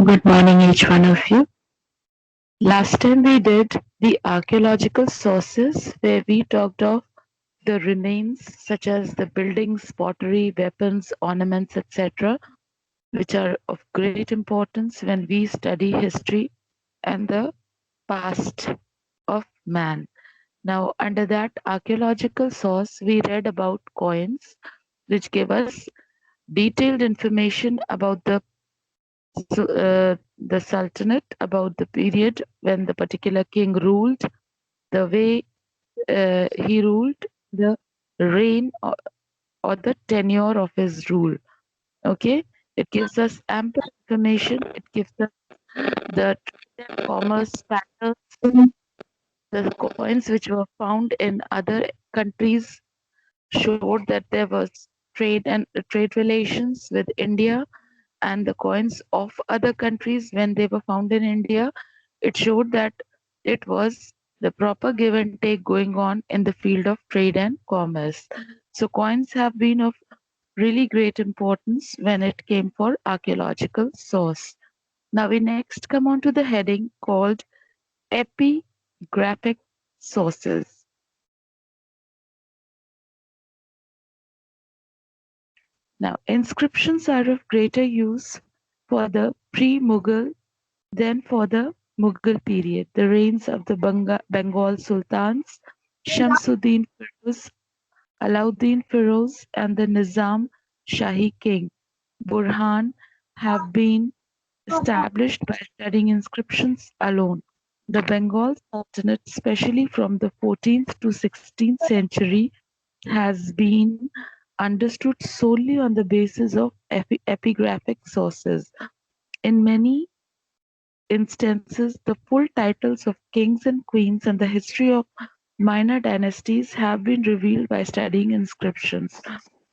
Good morning, each one of you. Last time we did the archaeological sources where we talked of the remains such as the buildings, pottery, weapons, ornaments, etc., which are of great importance when we study history and the past of man. Now, under that archaeological source, we read about coins, which give us detailed information about the Sultanate, about the period when the particular king ruled, the way he ruled, the reign or the tenure of his rule. Okay, it gives us ample information. It gives us the trade and commerce patterns, the coins which were found in other countries showed that there was trade relations with India, and the coins of other countries when they were found in India, it showed that it was the proper give and take going on in the field of trade and commerce. So coins have been of really great importance when it came for archaeological source. Now we next come on to the heading called Epigraphic Sources. Now inscriptions are of greater use for the pre-Mughal than for the Mughal period. The reigns of the Bengal Sultans, Shamsuddin Firuz, Alauddin Firoz, and the Nizam Shahi king Burhan have been established by studying inscriptions alone. The Bengal Sultanate, especially from the 14th to 16th century, has been understood solely on the basis of epigraphic sources. In many instances, the full titles of kings and queens and the history of minor dynasties have been revealed by studying inscriptions.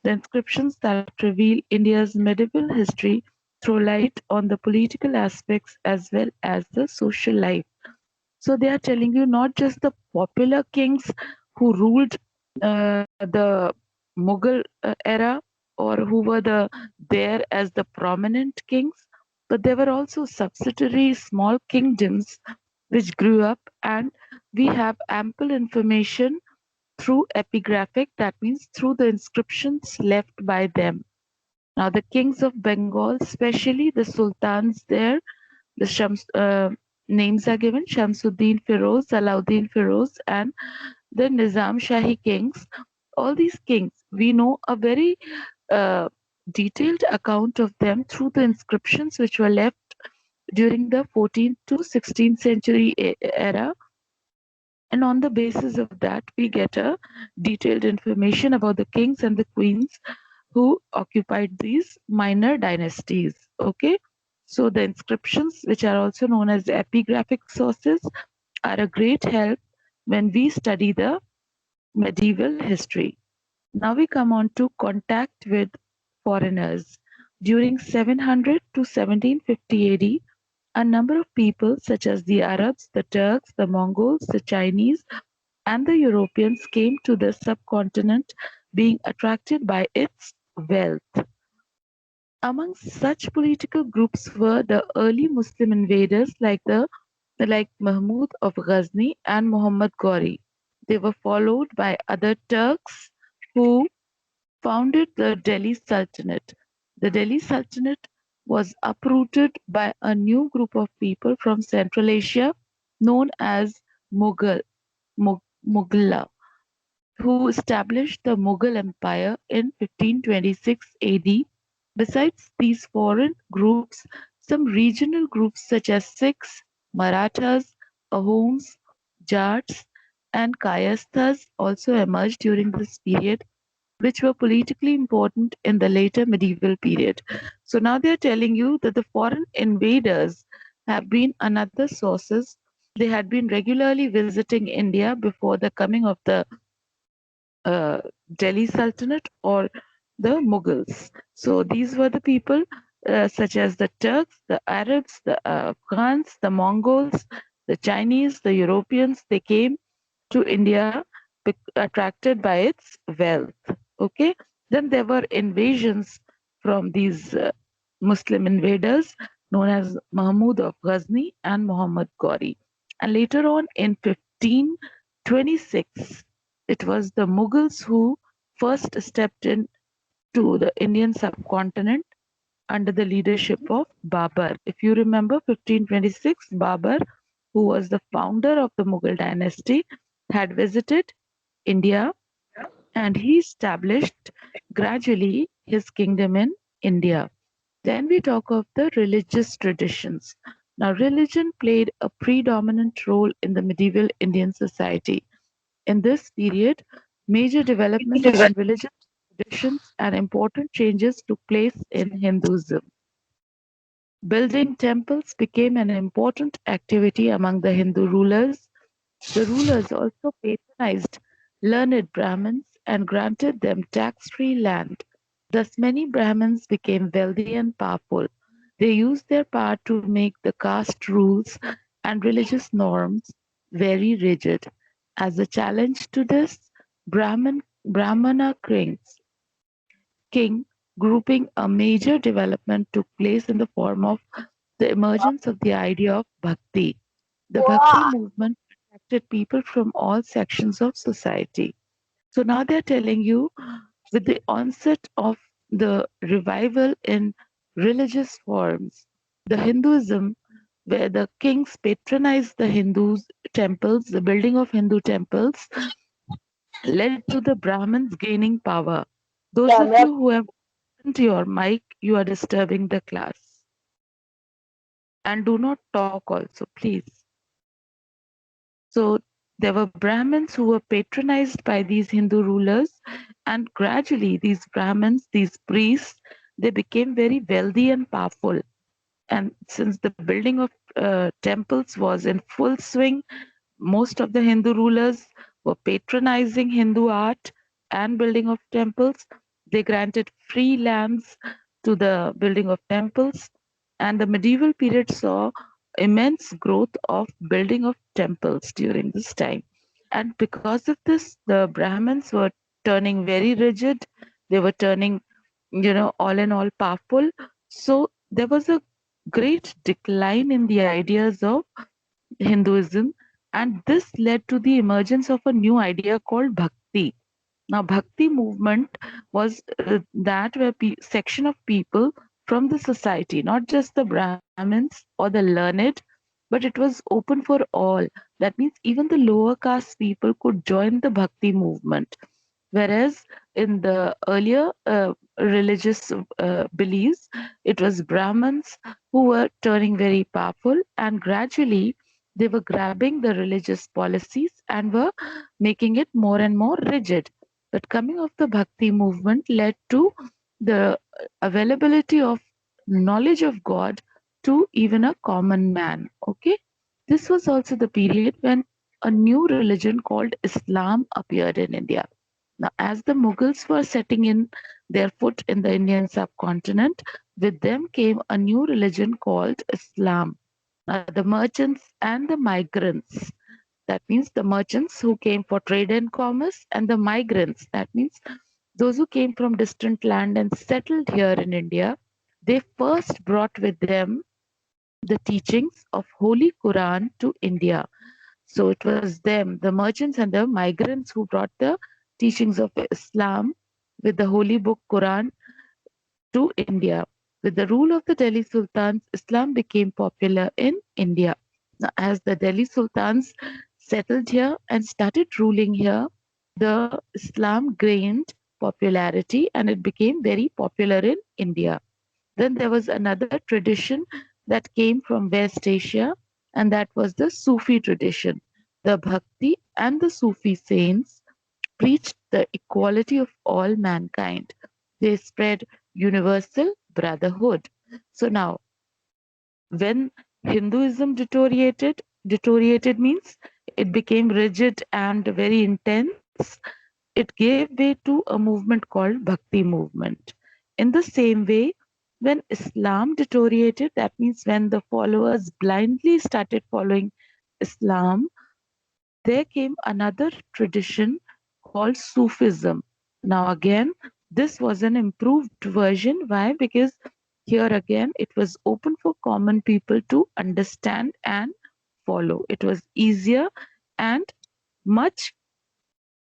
The inscriptions that reveal India's medieval history throw light on the political aspects as well as the social life. So they are telling you not just the popular kings who ruled the Mughal era or who were there as the prominent kings, but there were also subsidiary small kingdoms which grew up, and we have ample information through epigraphic, that means through the inscriptions left by them. Now, the kings of Bengal, especially the sultans there, the names are given Shamsuddin Firoz, Alauddin Firoz, and the Nizam Shahi kings. All these kings, we know a very uh, detailed account of them through the inscriptions which were left during the 14th to 16th century era. And on the basis of that, we get a detailed information about the kings and the queens who occupied these minor dynasties. Okay, so the inscriptions, which are also known as epigraphic sources, are a great help when we study the medieval history. Now we come on to contact with foreigners. During 700 to 1750 AD, a number of people such as the Arabs, the Turks, the Mongols, the Chinese, and the Europeans came to the subcontinent, being attracted by its wealth. Among such political groups were the early Muslim invaders like Mahmud of Ghazni and Muhammad Ghori. They were followed by other Turks who founded the Delhi Sultanate. The Delhi Sultanate was uprooted by a new group of people from Central Asia known as Mughal, who established the Mughal Empire in 1526 AD. Besides these foreign groups, some regional groups such as Sikhs, Marathas, Ahoms, Jats, and Kayasthas also emerged during this period, which were politically important in the later medieval period. So now they're telling you that the foreign invaders have been another sources. They had been regularly visiting India before the coming of the uh, Delhi Sultanate or the Mughals. So these were the people such as the Turks, the Arabs, the Afghans, the Mongols, the Chinese, the Europeans. They came to India attracted by its wealth. Okay. Then there were invasions from these Muslim invaders. known as Mahmud of Ghazni and Muhammad Ghori. And later on in 1526, it was the Mughals who first stepped into the Indian subcontinent under the leadership of Babur. If you remember 1526, Babur, who was the founder of the Mughal dynasty, had visited India and he established gradually his kingdom in India. Then we talk of the religious traditions. Now, religion played a predominant role in the medieval Indian society. In this period, major developments in religious traditions and important changes took place in Hinduism. Building temples became an important activity among the Hindu rulers. The rulers also patronized learned Brahmins and granted them tax-free land. Thus many Brahmins became wealthy and powerful. They used their power to make the caste rules and religious norms very rigid. As a challenge to this, Brahmana king grouping, a major development took place in the form of the emergence of the idea of bhakti. The bhakti movement attracted people from all sections of society. So now they're telling you, with the onset of the revival in religious forms, the Hinduism, where the kings patronized the Hindus temples, the building of Hindu temples, led to the Brahmins gaining power. Those of you who have opened your mic, you are disturbing the class. And do not talk also, please. So there were Brahmins who were patronized by these Hindu rulers, and gradually these Brahmins, these priests, they became very wealthy and powerful. And since the building of temples was in full swing, most of the Hindu rulers were patronizing Hindu art and building of temples. They granted free lands to the building of temples, and the medieval period saw immense growth of building of temples during this time. And because of this, the Brahmins were turning very rigid. They were turning, all in all powerful. So there was a great decline in the ideas of Hinduism, and this led to the emergence of a new idea called bhakti. Now, bhakti movement was that where section of people from the society, not just the Brahmins or the learned, but it was open for all. That means even the lower caste people could join the bhakti movement. Whereas in the earlier religious beliefs, it was Brahmins who were turning very powerful, and gradually they were grabbing the religious policies and were making it more and more rigid. But coming of the Bhakti movement led to the availability of knowledge of God to even a common man. Okay, this was also the period when a new religion called Islam appeared in India. Now, as the Mughals were setting in their foot in the Indian subcontinent, with them came a new religion called Islam. Now, the merchants and the migrants, that means the merchants who came for trade and commerce, and the migrants, that means those who came from distant land and settled here in India, they first brought with them the teachings of Holy Quran to India. So it was them, the merchants and the migrants, who brought the teachings of Islam with the holy book Quran to India. With the rule of the Delhi Sultans, Islam became popular in India. Now, as the Delhi Sultans settled here and started ruling here, the Islam gained popularity and it became very popular in India. Then there was another tradition that came from West Asia, and that was the Sufi tradition. The Bhakti and the Sufi saints preached the equality of all mankind. They spread universal brotherhood. So now, when Hinduism deteriorated means it became rigid and very intense. It gave way to a movement called Bhakti movement. In the same way, when Islam deteriorated, that means when the followers blindly started following Islam, there came another tradition called Sufism. Now, again, this was an improved version. Why? Because Here again, it was open for common people to understand and follow. It was easier and much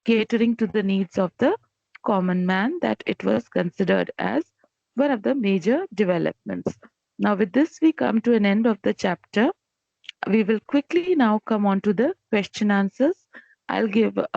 catering to the needs of the common man that it was considered as one of the major developments. Now, with this, we come to an end of the chapter. We will quickly now come on to the question answers. I'll give